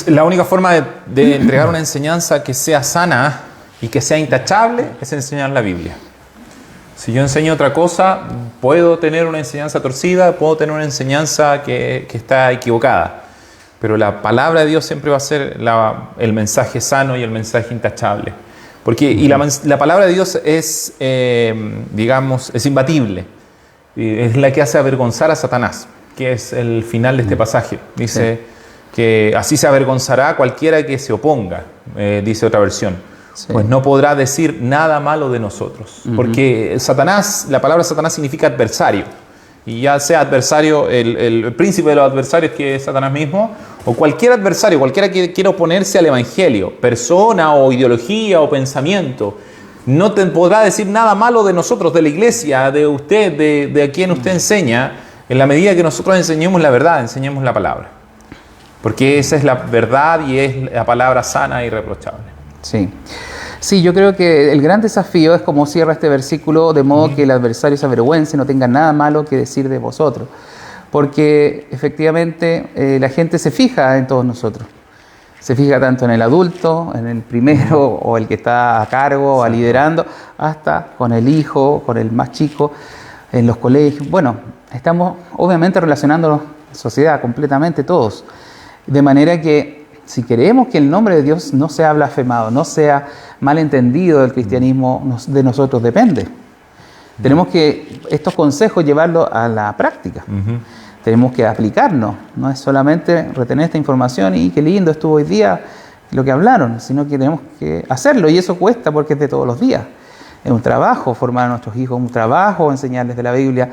La única forma de entregar una enseñanza que sea sana y que sea intachable es enseñar la Biblia. Si yo enseño otra cosa, puedo tener una enseñanza torcida, puedo tener una enseñanza que está equivocada. Pero la palabra de Dios siempre va a ser el mensaje sano y el mensaje intachable. Y la palabra de Dios es, es imbatible. Es la que hace avergonzar a Satanás, que es el final de este pasaje. Dice, que así se avergonzará cualquiera que se oponga, dice otra versión. Sí. Pues no podrá decir nada malo de nosotros. Porque Satanás, la palabra Satanás significa adversario. Y ya sea adversario, el príncipe de los adversarios, que es Satanás mismo, o cualquier adversario, cualquiera que quiera oponerse al Evangelio, persona o ideología o pensamiento, no te podrá decir nada malo de nosotros, de la iglesia, de usted, de a quien usted enseña, en la medida que nosotros enseñemos la verdad, enseñemos la palabra. Porque esa es la verdad y es la palabra sana e irreprochable. Sí. Sí, yo creo que el gran desafío es como cierra este versículo, de modo que el adversario se avergüence, no tenga nada malo que decir de vosotros. Porque efectivamente la gente se fija en todos nosotros. Se fija tanto en el adulto, en el primero o el que está a cargo o liderando, hasta con el hijo, con el más chico, en los colegios. Bueno, estamos obviamente relacionándonos en sociedad completamente todos. De manera que si queremos que el nombre de Dios no sea blasfemado, no sea malentendido del cristianismo, de nosotros depende. Tenemos que estos consejos llevarlos a la práctica. Tenemos que aplicarnos. No es solamente retener esta información y qué lindo estuvo hoy día lo que hablaron, sino que tenemos que hacerlo. Y eso cuesta porque es de todos los días. Es un trabajo formar a nuestros hijos, un trabajo enseñarles de la Biblia.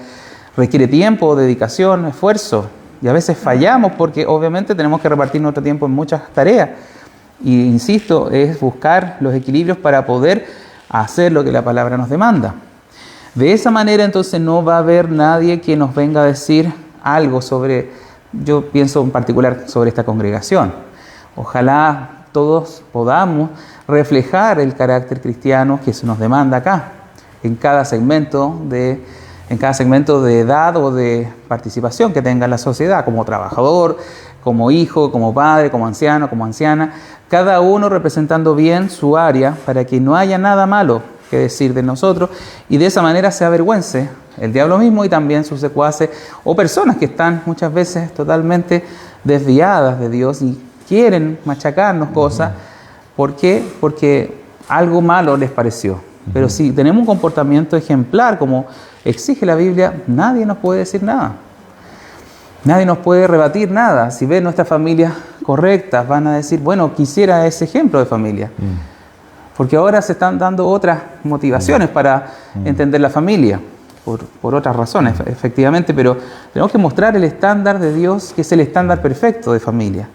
Requiere tiempo, dedicación, esfuerzo. Y a veces fallamos porque obviamente tenemos que repartir nuestro tiempo en muchas tareas. Y insisto, es buscar los equilibrios para poder hacer lo que la palabra nos demanda. De esa manera entonces no va a haber nadie que nos venga a decir algo sobre, yo pienso en particular sobre esta congregación. Ojalá todos podamos reflejar el carácter cristiano que se nos demanda acá, en cada segmento de edad o de participación que tenga la sociedad, como trabajador, como hijo, como padre, como anciano, como anciana, cada uno representando bien su área para que no haya nada malo que decir de nosotros y de esa manera se avergüence el diablo mismo y también sus secuaces o personas que están muchas veces totalmente desviadas de Dios y quieren machacarnos cosas. ¿Por qué? Porque algo malo les pareció. Pero si tenemos un comportamiento ejemplar como exige la Biblia, nadie nos puede decir nada. Nadie nos puede rebatir nada. Si ven nuestras familias correctas, van a decir, bueno, quisiera ese ejemplo de familia. Porque ahora se están dando otras motivaciones para entender la familia, por otras razones, efectivamente, pero tenemos que mostrar el estándar de Dios, que es el estándar perfecto de familia.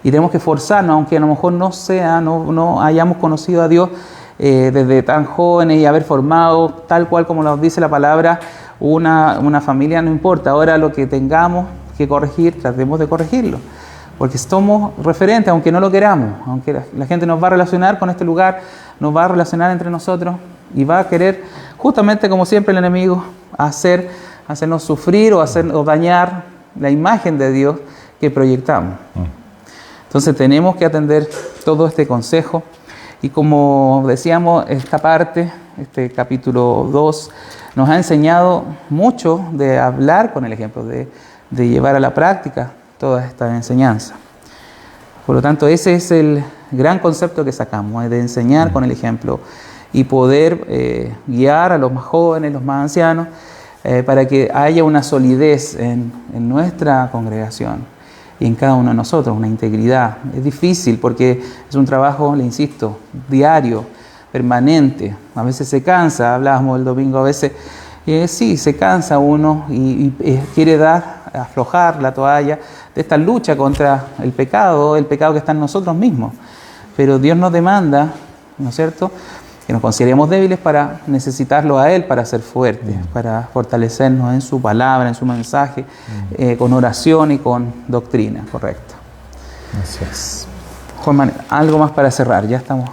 Y tenemos que esforzarnos, aunque a lo mejor no hayamos conocido a Dios desde tan jóvenes y haber formado, tal cual como nos dice la palabra, una familia, no importa. Ahora lo que tengamos que corregir, tratemos de corregirlo. Porque somos referentes, aunque no lo queramos, aunque la gente nos va a relacionar con este lugar, nos va a relacionar entre nosotros y va a querer, justamente como siempre el enemigo, hacernos sufrir o dañar la imagen de Dios que proyectamos. Entonces tenemos que atender todo este consejo y como decíamos, esta parte, este capítulo 2, nos ha enseñado mucho de hablar con el ejemplo, de llevar a la práctica toda esta enseñanza. Por lo tanto, ese es el gran concepto que sacamos, de enseñar con el ejemplo y poder guiar a los más jóvenes, los más ancianos, para que haya una solidez en nuestra congregación y en cada uno de nosotros, una integridad. Es difícil porque es un trabajo, le insisto, diario, permanente. A veces se cansa, hablábamos el domingo, a veces sí, se cansa uno y quiere aflojar la toalla de esta lucha contra el pecado que está en nosotros mismos. Pero Dios nos demanda, ¿no es cierto?, que nos consideremos débiles para necesitarlo a Él, para ser fuertes, para fortalecernos en su palabra, en su mensaje, con oración y con doctrina correcta. Así es. Juan Manuel, algo más para cerrar, ya estamos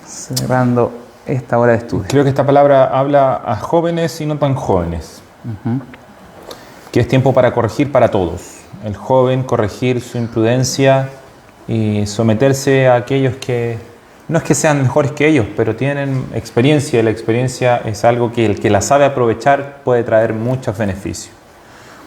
cerrando esta hora de estudio. Creo que esta palabra habla a jóvenes y no tan jóvenes. Que es tiempo para corregir para todos. El joven corregir su imprudencia y someterse a aquellos que no es que sean mejores que ellos, pero tienen experiencia y la experiencia es algo que el que la sabe aprovechar puede traer muchos beneficios.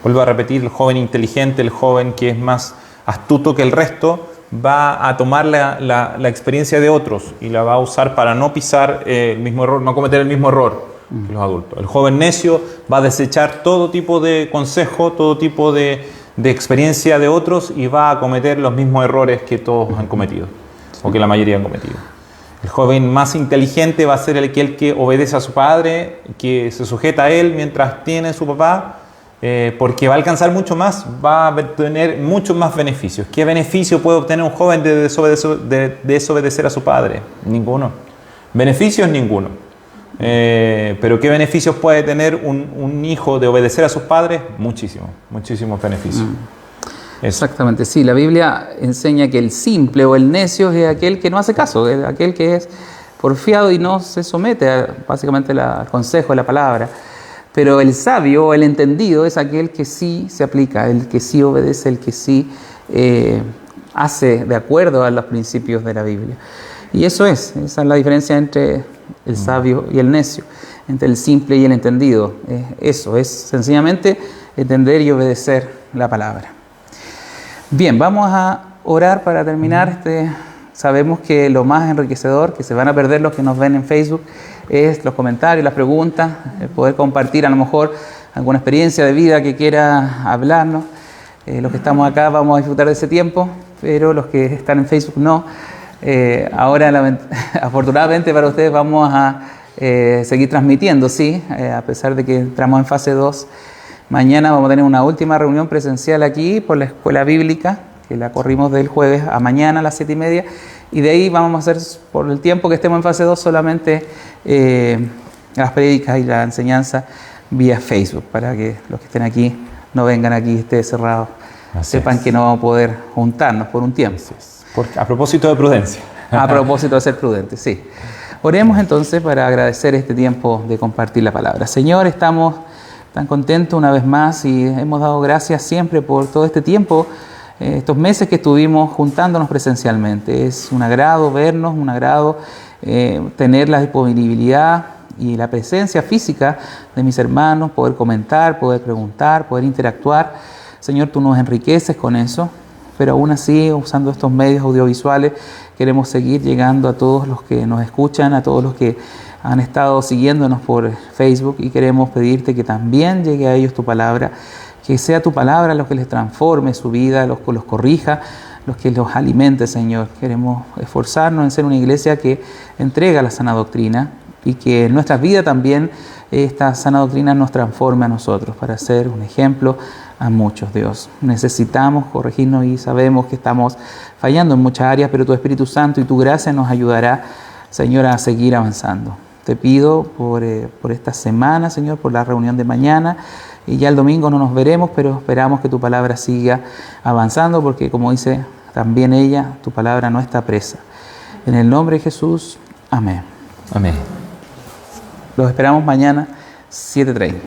Vuelvo a repetir, el joven inteligente, el joven que es más astuto que el resto, va a tomar la experiencia de otros y la va a usar para no pisar el mismo error, no cometer el mismo error que los adultos. El joven necio va a desechar todo tipo de consejo, todo tipo de de experiencia de otros y va a cometer los mismos errores que todos han cometido, o que la mayoría han cometido. El joven más inteligente va a ser aquel que obedece a su padre, que se sujeta a él mientras tiene a su papá, porque va a alcanzar mucho más, va a tener muchos más beneficios. ¿Qué beneficio puede obtener un joven de desobedecer a su padre? Ninguno. Beneficios, ninguno. Pero ¿qué beneficios puede tener un hijo de obedecer a sus padres? Muchísimos, muchísimos beneficios. Exactamente, sí. La Biblia enseña que el simple o el necio es aquel que no hace caso, es aquel que es porfiado y no se somete básicamente al consejo de la palabra. Pero el sabio o el entendido es aquel que sí se aplica, el que sí obedece, el que sí hace de acuerdo a los principios de la Biblia. Y esa es la diferencia entre el sabio y el necio, entre el simple y el entendido. Eso es sencillamente entender y obedecer la palabra. Bien, vamos a orar para terminar. Sabemos que lo más enriquecedor, que se van a perder los que nos ven en Facebook, es los comentarios, las preguntas, el poder compartir a lo mejor alguna experiencia de vida que quiera hablarnos. Los que estamos acá vamos a disfrutar de ese tiempo, pero los que están en Facebook no. Ahora, afortunadamente para ustedes, vamos a seguir transmitiendo, sí, a pesar de que entramos en fase 2. Mañana vamos a tener una última reunión presencial aquí por la Escuela Bíblica, que la corrimos del jueves a mañana a las 7:30, y de ahí vamos a hacer, por el tiempo que estemos en fase 2, solamente las prédicas y la enseñanza vía Facebook, para que los que estén aquí no vengan aquí y esté cerrado, sepan que no vamos a poder juntarnos por un tiempo. A propósito de prudencia. A propósito de ser prudentes, sí. Oremos entonces para agradecer este tiempo de compartir la palabra. Señor, estamos tan contentos una vez más y hemos dado gracias siempre por todo este tiempo, estos meses que estuvimos juntándonos presencialmente. Es un agrado vernos, un agrado tener la disponibilidad y la presencia física de mis hermanos, poder comentar, poder preguntar, poder interactuar. Señor, tú nos enriqueces con eso, pero aún así, usando estos medios audiovisuales, queremos seguir llegando a todos los que nos escuchan, a todos los que han estado siguiéndonos por Facebook, y queremos pedirte que también llegue a ellos tu palabra, que sea tu palabra lo que les transforme su vida, los corrija, los que los alimente, Señor. Queremos esforzarnos en ser una iglesia que entrega la sana doctrina y que en nuestras vidas también esta sana doctrina nos transforme a nosotros para ser un ejemplo a muchos, Dios. Necesitamos corregirnos y sabemos que estamos fallando en muchas áreas, pero tu Espíritu Santo y tu gracia nos ayudará, Señor, a seguir avanzando. Te pido por esta semana, Señor, por la reunión de mañana, y ya el domingo no nos veremos, pero esperamos que tu palabra siga avanzando, porque como dice también ella, tu palabra no está presa. En el nombre de Jesús, amén. Amén. Los esperamos mañana, 7:30.